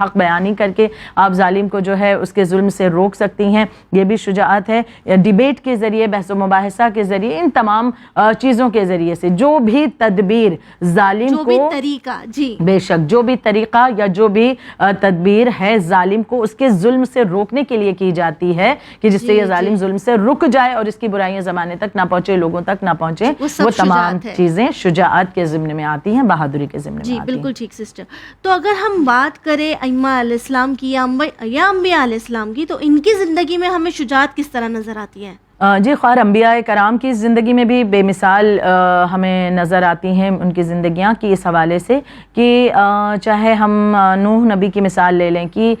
حق بیانی کر کے آپ ظالم کو جو ہے اس کے ظلم سے روک سکتی ہیں، یہ بھی شجاعت ہے۔ ڈیبیٹ کے ذریعے، بحث و مباحثہ کے ذریعے، ان تمام چیزوں کے ذریعے سے جو بھی تدبیر ظالم جو کو، بھی طریقہ، جی بے شک جو بھی طریقہ یا جو بھی تدبیر ہے ظالم کو اس کے ظلم سے روکنے کے لیے کی جاتی ہے کہ جس سے یہ ظالم ظلم سے رک جائے اور اس کی برائیاں زمانے تک نہ پہنچے، لوگوں تک نہ پہنچے، وہ تمام چیزیں شجاعت کے ضمن میں آتی ہیں، بہادری کے ضمن میں آتی ہیں۔ جی بالکل ٹھیک سسٹر۔ تو اگر ہم بات کریں ائمہ علیہ السلام کی یا انبیاء علیہ السلام کی، تو ان کی زندگی میں ہمیں شجاعت کس طرح نظر آتی ہے؟ جی خیر، انبیاء کرام کی زندگی میں بھی بے مثال ہمیں نظر آتی ہیں ان کی زندگیاں کی اس حوالے سے کہ چاہے ہم نوح نبی کی مثال لے لیں کہ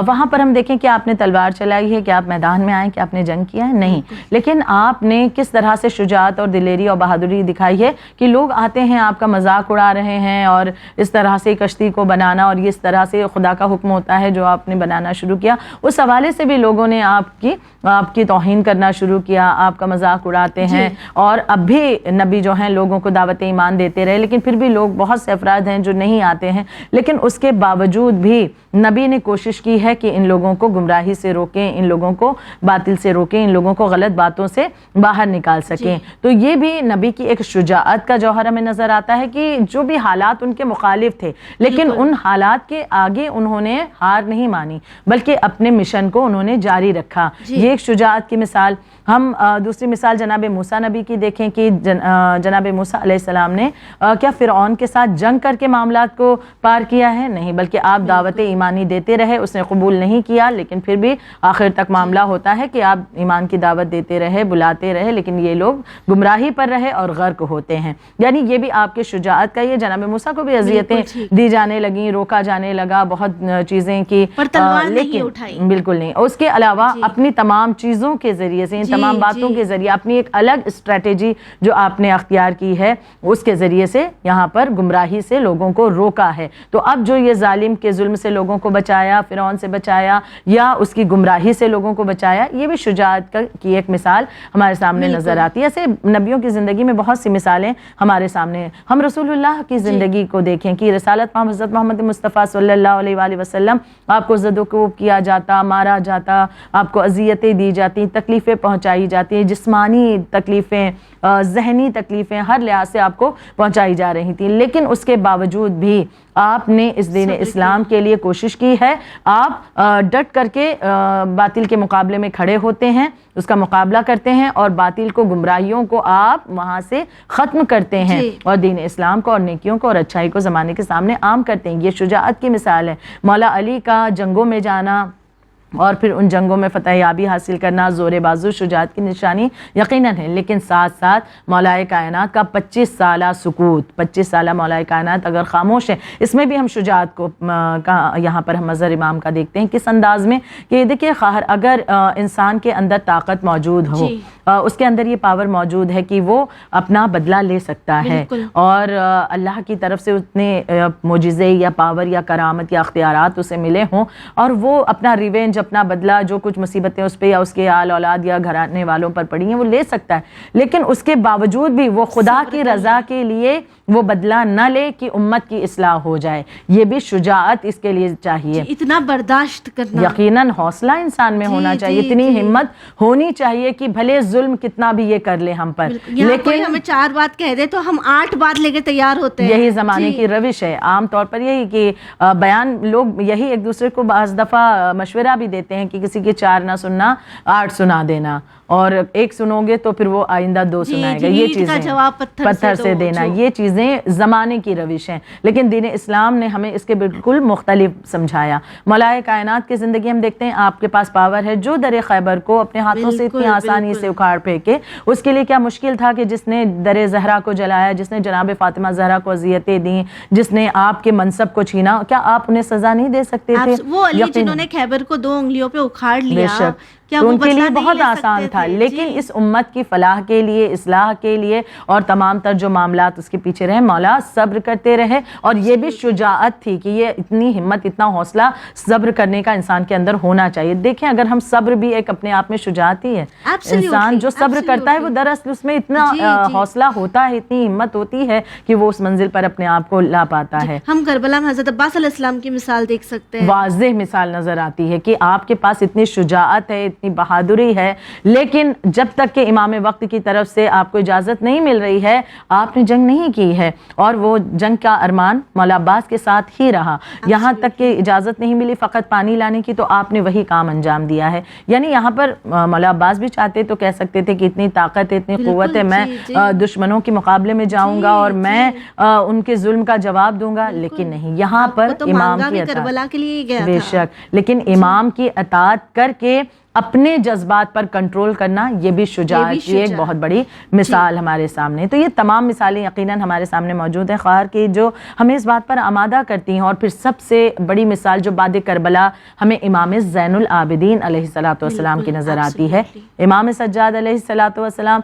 وہاں پر ہم دیکھیں کہ آپ نے تلوار چلائی ہے، کہ آپ میدان میں آئے، کہ آپ نے جنگ کیا ہے، نہیں، لیکن آپ نے کس طرح سے شجاعت اور دلیری اور بہادری دکھائی ہے کہ لوگ آتے ہیں آپ کا مذاق اڑا رہے ہیں اور اس طرح سے کشتی کو بنانا اور اس طرح سے خدا کا حکم ہوتا ہے جو آپ نے بنانا شروع کیا، اس حوالے سے بھی لوگوں نے آپ کی توہین کرنا شروع کیا، آپ کا مذاق اڑاتے ہیں۔ اور اب بھی نبی جو ہیں لوگوں کو دعوت ایمان دیتے رہے، لیکن پھر بھی لوگ، بہت سے افراد ہیں جو نہیں آتے ہیں، لیکن اس کے باوجود بھی نبی نے کوشش کی ہے کہ ان لوگوں کو گمراہی سے روکیں، ان لوگوں کو باطل سے روکیں، ان لوگوں کو غلط باتوں سے باہر نکال سکیں۔ تو یہ بھی نبی کی ایک شجاعت کا جوہر ہمیں نظر آتا ہے کہ جو بھی حالات ان کے مخالف تھے، لیکن ان حالات کے آگے انہوں نے ہار نہیں مانی، بلکہ اپنے مشن کو انہوں نے جاری رکھا۔ یہ ایک شجاعت کی مثال۔ ہم دوسری مثال جناب موسیٰ نبی کی دیکھیں کہ جناب موسیٰ علیہ السلام نے کیا فرعون کے ساتھ جنگ کر کے معاملات کو پار کیا ہے؟ نہیں، بلکہ آپ دعوت ایمانی دیتے رہے، اس نے قبول نہیں کیا، لیکن پھر بھی آخر تک معاملہ ہوتا ہے کہ آپ ایمان کی دعوت دیتے رہے، بلاتے رہے، لیکن یہ لوگ گمراہی پر رہے اور غرق ہوتے ہیں۔ یعنی یہ بھی آپ کے شجاعت کا، یہ جناب موسیٰ کو بھی اذیتیں دی جانے لگیں، روکا جانے لگا، بہت چیزیں کی، لیکن بالکل نہیں۔ اس کے علاوہ اپنی تمام چیزوں کے ذریعے سے، تمام باتوں کے ذریعے، اپنی ایک الگ اسٹریٹجی جو آپ نے اختیار کی ہے، اس کے ذریعے سے یہاں پر گمراہی سے لوگوں کو روکا ہے۔ تو اب جو یہ ظالم کے ظلم سے لوگوں کو بچایا، فرعون سے بچایا، یا اس کی گمراہی سے لوگوں کو بچایا، یہ بھی شجاعت کی ایک مثال ہمارے سامنے نظر آتی ہے۔ ایسے نبیوں کی زندگی میں بہت سی مثالیں ہمارے سامنے۔ ہم رسول اللہ کی زندگی کو دیکھیں کہ رسالت حضرت محمد مصطفیٰ صلی اللہ علیہ وآلہ وسلم، آپ کو زد و کوب کیا جاتا، مارا جاتا، آپ کو اذیتیں دی جاتی، تکلیفیں پہنچائی جاتی ہیں، جسمانی تکلیفیں، ذہنی تکلیفیں، ہر لحاظ سے آپ کو پہنچائی جا رہی تھیں، لیکن اس کے باوجود بھی آپ نے اس دین اسلام کے لیے کوشش کی ہے۔ آپ ڈٹ کر کے باطل کے مقابلے میں کھڑے ہوتے ہیں، اس کا مقابلہ کرتے ہیں، اور باطل کو، گمراہیوں کو آپ وہاں سے ختم کرتے ہیں، اور دین اسلام کو اور نیکیوں کو اور اچھائی کو زمانے کے سامنے عام کرتے ہیں۔ یہ شجاعت کی مثال ہے۔ مولا علی کا جنگوں میں جانا اور پھر ان جنگوں میں فتح یابی حاصل کرنا زور بازو شجاعت کی نشانی یقیناً ہے، لیکن ساتھ ساتھ مولا کائنات کا 25 سالہ سکوت، 25 سالہ مولا کائنات اگر خاموش ہے، اس میں بھی ہم شجاعت کو یہاں پر ہم مظہر امام کا دیکھتے ہیں کس انداز میں کہ دیکھیں، خواہر اگر انسان کے اندر طاقت موجود ہو، اس کے اندر یہ پاور موجود ہے کہ وہ اپنا بدلہ لے سکتا ہے، اور اللہ کی طرف سے اتنے معجزے یا پاور یا کرامت یا اختیارات اسے ملے ہوں، اور وہ اپنا ریونج، اپنا بدلہ، جو کچھ مصیبتیں اس پہ یا اس کے آل اولاد یا گھرانے والوں پر پڑی ہیں وہ لے سکتا ہے، لیکن اس کے باوجود بھی وہ خدا کی رضا کے لیے وہ بدلہ نہ لے کہ امت کی اصلاح ہو جائے۔ یہ بھی شجاعت اس کے لیے چاہیے، اتنا برداشت کرنا، یقیناً حوصلہ انسان میں ہونا چاہیے، اتنی ہمت ہونی چاہیے کہ بھلے ظلم کتنا بھی یہ کر لے ہم پر، لیکن ہمیں 4 بات کہہ دے تو ہم 8 بات لے کے تیار ہوتے ہیں۔ یہی زمانے کی روش ہے عام طور پر، یہی کہ بیان لوگ یہی ایک دوسرے کو بعض دفعہ مشورہ بھی دیتے ہیں کہ کسی کے 4 نہ سننا 8 سنا دینا، اور 1 سنو گے تو پھر وہ آئندہ 2 سنائے گا، یہ چیزیں جواب پتھر سے دینا، یہ چیزیں زمانے کی روش ہیں، لیکن دین اسلام نے ہمیں اس کے بالکل مختلف سمجھایا۔ مولا کائنات کی زندگی ہم دیکھتے ہیں، آپ کے پاس پاور ہے، جو در خیبر کو اپنے ہاتھوں سے اتنی آسانی سے اکھاڑ پھینکے، اس کے لیے کیا مشکل تھا کہ جس نے در زہرا کو جلایا، جس نے جناب فاطمہ زہرا کو اذیتیں دیں، جس نے آپ کے منصب کو چھینا، کیا آپ انہیں سزا نہیں دے سکتے تھے؟ وہ علی جنہوں نے خیبر کو 2 انگلیوں پہ اکھاڑ لیا، تو ان کے لیے بہت آسان تھا، رہا, لیکن اس امت کی فلاح کے لیے, اصلاح کے لیے اور تمام تر جو معاملات اس کے پیچھے رہے, مولا صبر کرتے رہے. اور یہ بھی شجاعت تھی کہ یہ اتنی ہمت, اتنا حوصلہ صبر کرنے کا انسان کے اندر ہونا چاہیے. دیکھیں اگر ہم صبر بھی ایک اپنے آپ میں شجاعت ہی ہے. انسان جو صبر کرتا ہے وہ دراصل اس میں اتنا حوصلہ ہوتا ہے, اتنی ہمت ہوتی ہے کہ وہ اس منزل پر اپنے آپ کو لا پاتا ہے. ہم کربلا میں حضرت عباس علیہ السلام کی مثال دیکھ سکتے ہیں, واضح مثال نظر آتی ہے کہ آپ کے پاس اتنی شجاعت ہے, اتنی بہادری ہے, لیکن جب تک کہ امام وقت کی طرف سے آپ کو اجازت نہیں مل رہی ہے آپ نے جنگ نہیں کی ہے. اور وہ جنگ کا ارمان مولا عباس کے ساتھ ہی رہا, یہاں تک کہ اجازت نہیں ملی فقط پانی لانے کی تو آپ نے وہی کام انجام دیا ہے. یعنی یہاں پر مولا عباس بھی چاہتے تو کہہ سکتے تھے کہ اتنی طاقت ہے, اتنی قوت ہے, میں دشمنوں کے مقابلے میں جاؤں گا اور میں ان کے ظلم کا جواب دوں گا, لیکن نہیں, یہاں پر امام کی اطاعت, بے شک, لیکن امام کی اطاعت کر کے اپنے جذبات پر کنٹرول کرنا, یہ بھی شجاعت کی ایک بہت بڑی مثال ہمارے سامنے. تو یہ تمام مثالیں یقیناً ہمارے سامنے موجود ہیں خواہر کی, جو ہمیں اس بات پر آمادہ کرتی ہیں. اور پھر سب سے بڑی مثال جو بعد کربلا ہمیں امام زین العابدین علیہ الصلوۃ والسلام کی نظر آتی ہے. امام سجاد علیہ الصلوۃ والسلام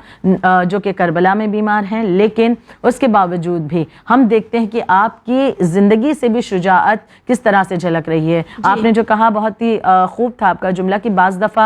جو کہ کربلا میں بیمار ہیں, لیکن اس کے باوجود بھی ہم دیکھتے ہیں کہ آپ کی زندگی سے بھی شجاعت کس طرح سے جھلک رہی ہے. آپ نے جو کہا بہت ہی خوب تھا آپ کا جملہ کہ بعض دفعہ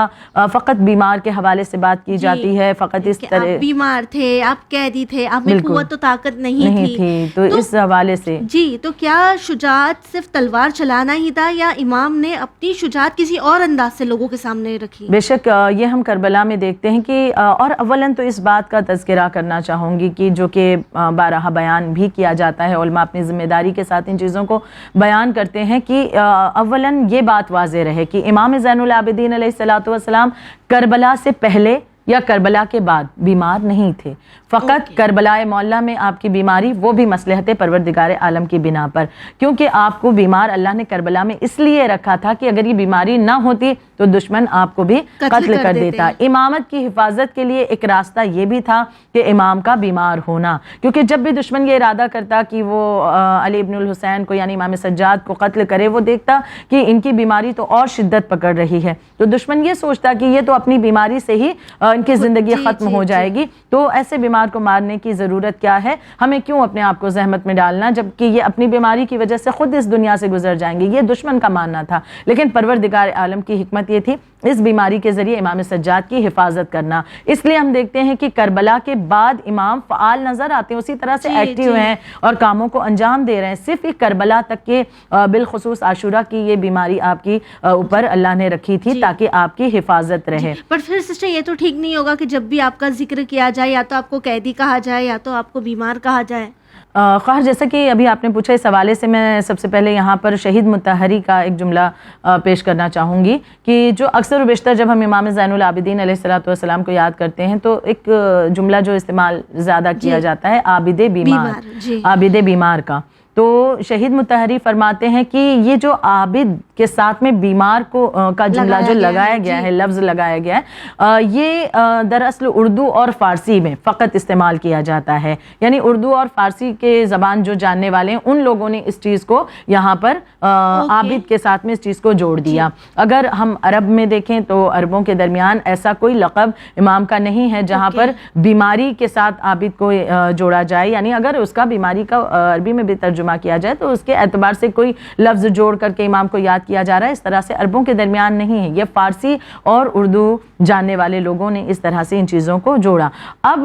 فقط بیمار کے حوالے سے بات کی جاتی ہے, فقط اس طرح آپ بیمار تھے, آپ قیدی تھے, آپ میں قوت و طاقت نہیں تھی, تو اس حوالے سے تو کیا شجاعت صرف تلوار چلانا ہی تھا یا امام نے اپنی شجاعت کسی اور انداز سے لوگوں کے سامنے رکھی؟ بے شک یہ ہم کربلا میں دیکھتے ہیں کہ اور اولاً تو اس بات کا تذکرہ کرنا چاہوں گی کہ جو کہ بارہا بیان بھی کیا جاتا ہے, علماء اپنی ذمہ داری کے ساتھ ان چیزوں کو بیان کرتے ہیں کہ اولاً یہ بات واضح رہے کہ امام زین العابدین علیہ الصلوۃ والسلام کربلا سے پہلے یا کربلا کے بعد بیمار نہیں تھے. فقط کربلا معلیٰ میں آپ کی بیماری وہ بھی مصلحت پروردگار عالم کی بنا پر, کیونکہ آپ کو بیمار اللہ نے کربلا میں اس لیے رکھا تھا کہ اگر یہ بیماری نہ ہوتی تو دشمن آپ کو بھی قتل کر دیتا. امامت کی حفاظت کے لیے ایک راستہ یہ بھی تھا کہ امام کا بیمار ہونا, کیونکہ جب بھی دشمن یہ ارادہ کرتا کہ وہ علی ابن الحسین کو یعنی امام سجاد کو قتل کرے, وہ دیکھتا کہ ان کی بیماری تو اور شدت پکڑ رہی ہے, تو دشمن یہ سوچتا کہ یہ تو اپنی بیماری سے ہی ان کی زندگی ختم ہو جائے گی, تو ایسے بیمار کو مارنے کی ضرورت کیا ہے, ہمیں کیوں اپنے آپ کو زحمت میں ڈالنا, جبکہ یہ اپنی بیماری کی وجہ سے خود اس دنیا سے گزر جائیں گے. یہ دشمن کا ماننا تھا, لیکن پروردگار عالم کی حکمت یہ تھی اس بیماری کے ذریعے امام سجاد کی حفاظت کرنا. اس لیے ہم دیکھتے ہیں کہ کربلا کے بعد امام فعال نظر آتے ہیں, اسی طرح سے ایکٹیو ہیں اور کاموں کو انجام دے رہے ہیں. صرف ایک کربلا تک کے بالخصوص عاشورہ کی یہ بیماری آپ کی اوپر اللہ نے رکھی تھی تاکہ آپ کی حفاظت رہے. پر پھر سسٹر یہ تو ٹھیک نہیں ہوگا کہ جب بھی آپ کا ذکر کیا جائے یا تو آپ کو قیدی کہا جائے یا تو آپ کو بیمار کہا جائے. خواہر جیسا کہ ابھی آپ نے پوچھا, اس حوالے سے میں سب سے پہلے یہاں پر شہید مطہری کا ایک جملہ پیش کرنا چاہوں گی کہ جو اکثر و بیشتر جب ہم امام زین العابدین علیہ الصلوۃ والسلام کو یاد کرتے ہیں تو ایک جملہ جو استعمال زیادہ کیا جاتا ہے عابد بیمار, عابد بیمار کا. تو شہید مطہری فرماتے ہیں کہ یہ جو عابد کے ساتھ میں بیمار کو کا جملہ جو لگایا گیا ہے, لفظ لگایا گیا ہے, یہ دراصل اردو اور فارسی میں فقط استعمال کیا جاتا ہے. یعنی اردو اور فارسی کے زبان جو جاننے والے ہیں ان لوگوں نے اس چیز کو یہاں پر عابد کے ساتھ میں اس چیز کو جوڑ دیا. اگر ہم عرب میں دیکھیں تو عربوں کے درمیان ایسا کوئی لقب امام کا نہیں ہے جہاں پر بیماری کے ساتھ عابد کو جوڑا جائے. یعنی اگر اس کا بیماری کا عربی میں بھی ترجمہ کیا جائے تو اس کے اعتبار سے کوئی لفظ جوڑ کر کے امام کو یاد کیا جا رہا ہے, اس طرح سے عربوں کے درمیان نہیں ہے. یہ فارسی اور اردو جاننے والے لوگوں نے اس طرح سے ان چیزوں کو جوڑا. اب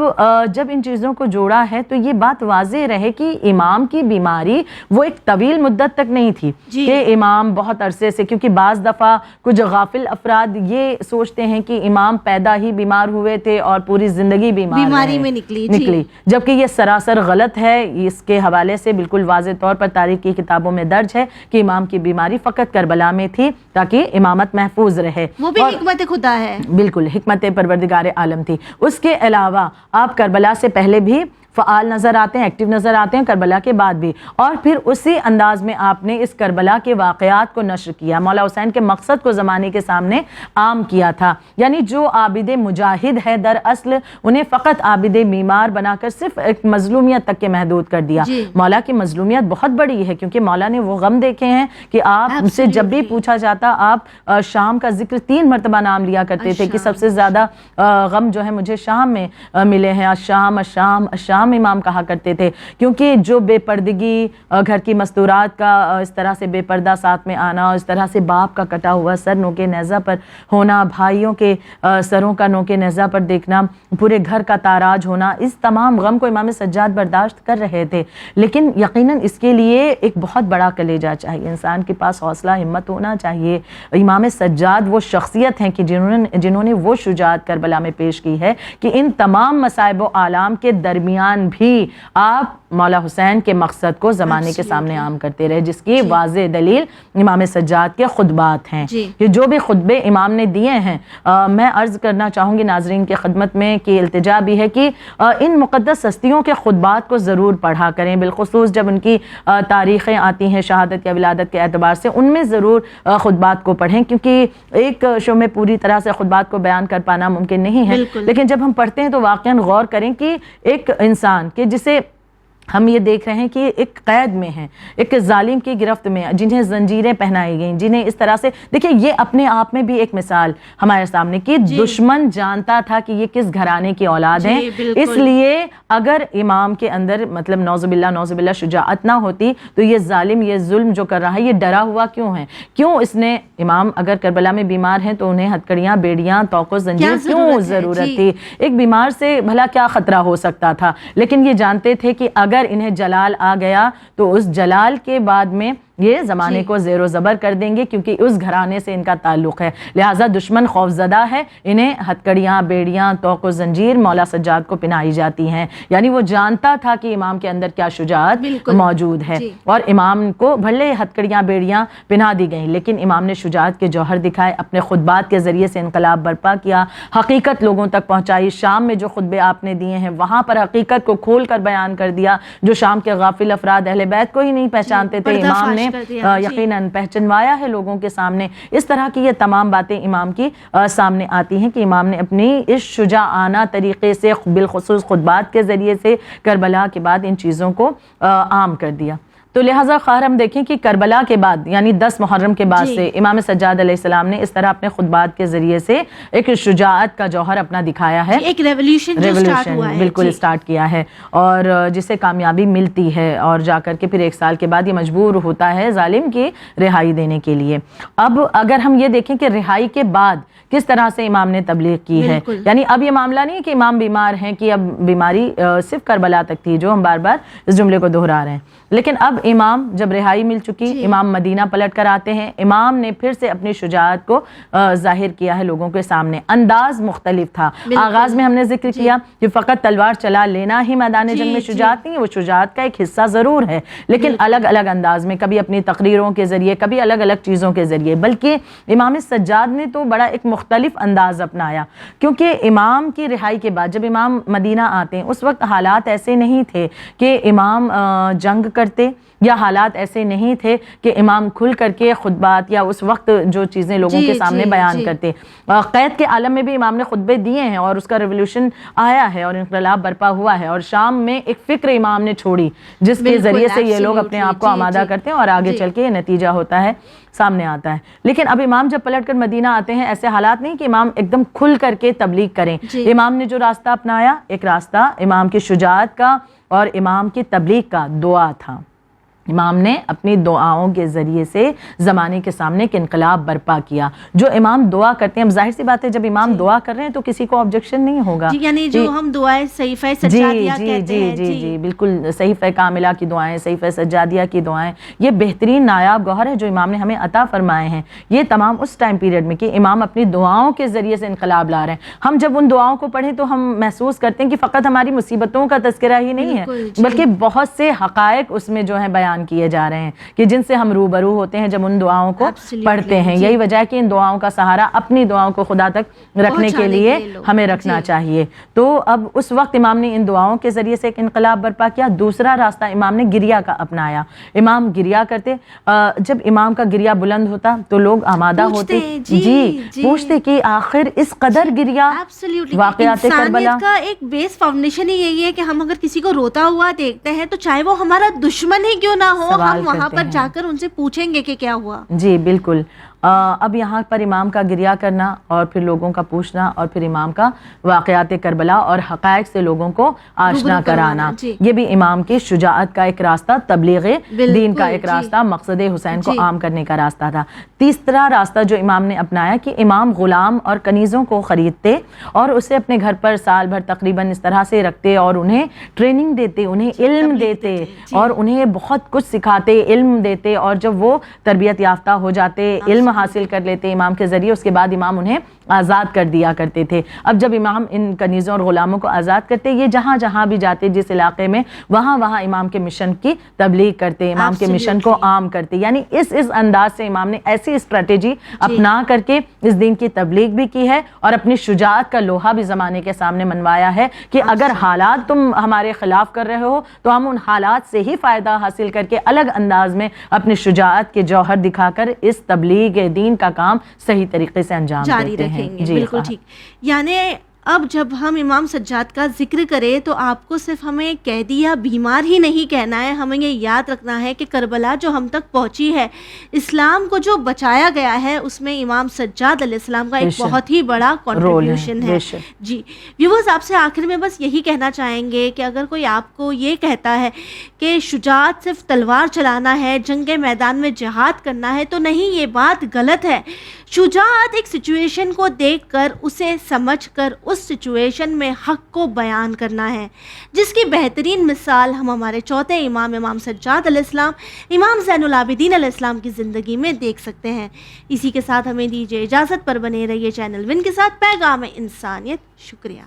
جب ان چیزوں کو جوڑا ہے تو یہ بات واضح رہے کہ امام کی بیماری وہ ایک طویل مدت تک نہیں تھی کہ امام بہت عرصے سے, کیونکہ بعض دفعہ کچھ غافل افراد یہ سوچتے ہیں کہ امام پیدا ہی بیمار ہوئے تھے اور پوری زندگی بیماری میں نکلی, جبکہ یہ سراسر غلط ہے. اس کے حوالے سے بالکل واضح طور پر تاریخ کی کتابوں میں درج ہے کہ امام کی بیماری فقط کربلا میں تھی تاکہ امامت محفوظ رہے. وہ بھی حکمت خدا ہے, بالکل حکمت پروردگار عالم تھی. اس کے علاوہ آپ کربلا سے پہلے بھی فعال نظر آتے ہیں، ایکٹیو نظر آتے ہیں کربلا کے بعد بھی، اور پھر اسی انداز میں آپ نے اس کربلا کے واقعات کو نشر کیا، مولا حسین کے مقصد کو زمانے کے سامنے عام کیا تھا۔ یعنی جو عابد مجاہد ہے دراصل انہیں فقط عابد بیمار بنا کر صرف ایک مظلومیت تک کے محدود کر دیا۔ مولا کی مظلومیت بہت بڑی ہے، کیونکہ مولا نے وہ غم دیکھے ہیں کہ آپ سے جب بھی پوچھا جاتا آپ شام کا ذکر 3 مرتبہ نام لیا کرتے تھے کہ سب سے زیادہ غم جو ہے مجھے شام میں ملے ہیں، الشام الشام الشام امام کہا کرتے تھے، کیونکہ جو بے پردگی، گھر کی مستورات کا اس طرح سے بے پردہ ساتھ میں آنا، اس طرح سے باپ کا کٹا ہوا سر نوکے نیزہ پر ہونا، بھائیوں کے سروں کا نوکے نیزہ پر دیکھنا، پورے گھر کا تاراج ہونا، اس تمام غم کو امام سجاد برداشت کر رہے تھے، لیکن یقیناً اس کے لیے ایک بہت بڑا کلیجہ چاہیے، انسان کے پاس حوصلہ ہمت ہونا چاہیے۔ امام سجاد وہ شخصیت ہیں کہ جنہوں نے وہ شجاعت کربلا میں پیش کی ہے کہ ان تمام مصائب و آلام کے درمیان بھی آپ مولا حسین کے مقصد کو زمانے کے سامنے عام کرتے رہے، جس کی واضح دلیل امام سجاد کے خطبات ہیں کہ جو بھی خطبے امام نے دیے ہیں۔ میں عرض کرنا چاہوں گی ناظرین کی خدمت میں کہ التجا بھی ہے کہ ان مقدس ہستیوں کے خطبات کو ضرور پڑھا کریں، بالخصوص جب ان کی تاریخیں آتی ہیں شہادت یا ولادت کے اعتبار سے، ان میں ضرور خطبات کو پڑھیں، کیونکہ ایک شو میں پوری طرح سے خطبات کو بیان کر پانا ممکن نہیں ہے، لیکن جب ہم پڑھتے ہیں تو واقعاً غور کریں کہ ایک انسان کہ جسے ہم یہ دیکھ رہے ہیں کہ ایک قید میں ہیں، ایک ظالم کی گرفت میں، جنہیں زنجیریں پہنائی گئیں، جنہیں اس طرح سے دیکھیں، یہ اپنے آپ میں بھی ایک مثال ہمارے سامنے کہ دشمن جانتا تھا کہ یہ کس گھرانے کی اولاد ہیں، اس لیے اگر امام کے اندر مطلب نعوذ باللہ شجاعت نہ ہوتی تو یہ ظالم یہ ظلم جو کر رہا ہے یہ ڈرا ہوا کیوں ہے؟ کیوں اس نے امام اگر کربلا میں بیمار ہیں تو انہیں ہتکڑیاں، بیڑیاں، توق و زنجیر کیوں ضرورت تھی؟ ایک بیمار سے بھلا کیا خطرہ ہو سکتا تھا؟ لیکن یہ جانتے تھے کہ اگر انہیں جلال آ گیا تو اس جلال کے بعد میں یہ زمانے کو زیر و زبر کر دیں گے، کیونکہ اس گھرانے سے ان کا تعلق ہے، لہٰذا دشمن خوفزدہ ہے، انہیں ہتکڑیاں، بیڑیاں، توق و زنجیر مولا سجاد کو پہنائی جاتی ہیں۔ یعنی وہ جانتا تھا کہ امام کے اندر کیا شجاعت موجود ہے، اور امام کو بھلے ہتکڑیاں، بیڑیاں پہنا دی گئیں، لیکن امام نے شجاعت کے جوہر دکھائے، اپنے خطبات کے ذریعے سے انقلاب برپا کیا، حقیقت لوگوں تک پہنچائی۔ شام میں جو خطبے آپ نے دیے ہیں وہاں پر حقیقت کو کھول کر بیان کر دیا، جو شام کے غافل افراد اہل بیت کو ہی نہیں پہچانتے تھے، امام نے یقیناً پہچنوایا ہے لوگوں کے سامنے۔ اس طرح کی یہ تمام باتیں امام کی سامنے آتی ہیں کہ امام نے اپنی اس شجاعانہ طریقے سے بالخصوص خطبات کے ذریعے سے کربلا کے بعد ان چیزوں کو عام کر دیا۔ تو لہٰذا خواہر ہم دیکھیں کہ کربلا کے بعد یعنی 10 محرم کے بعد سے امام سجاد علیہ السلام نے اس طرح اپنے خطبات کے ذریعے سے ایک شجاعت کا جوہر اپنا دکھایا ہے، ایک ریولیوشن بالکل سٹارٹ کیا ہے، اور جسے کامیابی ملتی ہے، اور جا کر کے پھر 1 سال کے بعد یہ مجبور ہوتا ہے ظالم کی رہائی دینے کے لیے۔ اب اگر ہم یہ دیکھیں کہ رہائی کے بعد کس طرح سے امام نے تبلیغ کی ہے، یعنی اب یہ معاملہ نہیں ہے کہ امام بیمار ہیں، کہ اب بیماری صرف کربلا تک تھی، جو ہم بار بار اس جملے کو دہرا رہے ہیں، لیکن اب امام جب رہائی مل چکی، امام مدینہ پلٹ کر آتے ہیں، امام نے پھر سے اپنی شجاعت کو ظاہر کیا ہے لوگوں کے سامنے۔ انداز مختلف تھا، آغاز میں ہم نے ذکر کیا کہ فقط تلوار چلا لینا ہی میدان جنگ میں شجاعت نہیں ہے، وہ شجاعت کا ایک حصہ ضرور ہے، لیکن الگ الگ انداز میں، کبھی اپنی تقریروں کے ذریعے، کبھی الگ الگ چیزوں کے ذریعے، بلکہ امام سجاد نے تو بڑا ایک مختلف انداز اپنایا، کیونکہ امام کی رہائی کے بعد جب امام مدینہ آتے ہیں اس وقت حالات ایسے نہیں تھے کہ امام جنگ کرتے، یا حالات ایسے نہیں تھے کہ امام کھل کر کے خطبات یا اس وقت جو چیزیں لوگوں کے سامنے بیان کرتے۔ قید کے عالم میں بھی امام نے خطبے دیے ہیں اور اس کا ریولوشن آیا ہے اور انقلاب برپا ہوا ہے، اور شام میں ایک فکر امام نے چھوڑی جس کے ذریعے سے یہ لوگ اپنے آپ کو آمادہ کرتے ہیں، اور آگے چل کے یہ نتیجہ ہوتا ہے، سامنے آتا ہے۔ لیکن اب امام جب پلٹ کر مدینہ آتے ہیں، ایسے حالات نہیں کہ امام ایک دم کھل کر کے تبلیغ کریں۔ امام نے جو راستہ اپنایا، ایک راستہ امام کی شجاعت کا اور امام کی تبلیغ کا دعا تھا۔ امام نے اپنی دعاؤں کے ذریعے سے زمانے کے سامنے ایک انقلاب برپا کیا۔ جو امام دعا کرتے ہیں، اب ظاہر سی بات ہے جب امام دعا کر رہے ہیں تو کسی کو آبجیکشن نہیں ہوگا، یعنی جو ہم دعائیں صحیفہ سجادیہ کہتے ہیں، جی بالکل، صحیفہ کاملہ کی دعائیں، صحیفہ سجادیہ کی دعائیں، یہ بہترین نایاب گوہر ہے جو امام نے ہمیں عطا فرمائے ہیں۔ یہ تمام اس ٹائم پیریڈ میں کہ امام اپنی دعاؤں کے ذریعے سے انقلاب لا رہے ہیں۔ ہم جب ان دعاؤں کو پڑھیں تو ہم محسوس کرتے ہیں کہ فقط ہماری مصیبتوں کا تذکرہ ہی نہیں ہے، بلکہ بہت سے حقائق اس میں جو ہے بیان قربان کیے جا رہے ہیں کہ جن سے ہم روبرو ہوتے ہیں جب ان دعاؤں کو Absolutely. پڑھتے ہیں. جی. یہی وجہ ہے کہ ان دعاؤں کا سہارا اپنی دعاؤں کو خدا تک رکھنے کے لیے ہمیں رکھنا چاہیے. تو اب اس وقت امام نے ان دعاؤں کے ذریعے سے ایک انقلاب برپا کیا. دوسرا راستہ امام نے گریا کا اپنایا. امام گریا کرتے, جب امام کا گریا بلند ہوتا تو لوگ آمادہ ہوتے, پوچھتے کہ آخر اس قدر گریا. واقعات کربلا کا ایک بیس فاؤنڈیشن ہی یہی ہے کہ ہم اگر کسی کو روتا ہوا دیکھتے ہیں تو چاہے وہ ہمارا دشمن ہی کیوں نہ ہو, ہم وہاں پر جا کر ان سے پوچھیں گے کہ کیا ہوا. جی بالکل. اب یہاں پر امام کا گریہ کرنا اور پھر لوگوں کا پوچھنا اور پھر امام کا واقعات کربلا اور حقائق سے لوگوں کو آشنا کرانا, یہ بھی امام کی شجاعت کا ایک راستہ, تبلیغ دین کا ایک راستہ, مقصد حسین کو عام کرنے کا راستہ تھا. تیسرا راستہ جو امام نے اپنایا کہ امام غلام اور کنیزوں کو خریدتے اور اسے اپنے گھر پر سال بھر تقریباً اس طرح سے رکھتے اور انہیں ٹریننگ دیتے, انہیں علم دیتے اور انہیں بہت کچھ سکھاتے, علم دیتے, اور جب وہ تربیت یافتہ ہو جاتے, علم حاصل کر لیتے امام کے ذریعے, اس کے بعد امام انہیں آزاد کر دیا کرتے تھے. اب جب امام ان کنیزوں اور غلاموں کو آزاد کرتے, یہ جہاں جہاں بھی جاتے جس علاقے میں, وہاں وہاں امام کے مشن کی تبلیغ کرتے, امام کے مشن کو عام کرتے. یعنی اس انداز سے امام نے ایسی اسٹریٹجی اپنا کر کے اس دین کی تبلیغ بھی کی ہے اور اپنی شجاعت کا لوہا بھی زمانے کے سامنے منوایا ہے کہ اگر حالات تم ہمارے خلاف کر رہے ہو تو ہم ان حالات سے ہی فائدہ حاصل کر کے الگ انداز میں اپنی شجاعت کے جوہر دکھا کر اس تبلیغ دین کا کام صحیح طریقے سے انجام دیتے ہیں. بالکل ٹھیک. یعنی اب جب ہم امام سجاد کا ذکر کریں تو آپ کو صرف ہمیں قیدی یا بیمار ہی نہیں کہنا ہے, ہمیں یہ یاد رکھنا ہے کہ کربلا جو ہم تک پہنچی ہے, اسلام کو جو بچایا گیا ہے, اس میں امام سجاد علیہ السلام کا ایک بہت ہی بڑا کنٹریبیوشن ہے. جی ویورز, آپ سے آخر میں بس یہی کہنا چاہیں گے کہ اگر کوئی آپ کو یہ کہتا ہے کہ شجاعت صرف تلوار چلانا ہے, جنگ میدان میں جہاد کرنا ہے, تو نہیں, یہ بات غلط ہے. شجاعت ایک سچویشن کو دیکھ کر, اسے سمجھ کر اس سچویشن میں حق کو بیان کرنا ہے, جس کی بہترین مثال ہم ہمارے چوتھے امام, امام سجاد علیہ السلام, امام زین العابدین علیہ السلام کی زندگی میں دیکھ سکتے ہیں. اسی کے ساتھ ہمیں دیجیے اجازت, پر بنے رہیے چینل ون کے ساتھ پیغام انسانیت. شکریہ.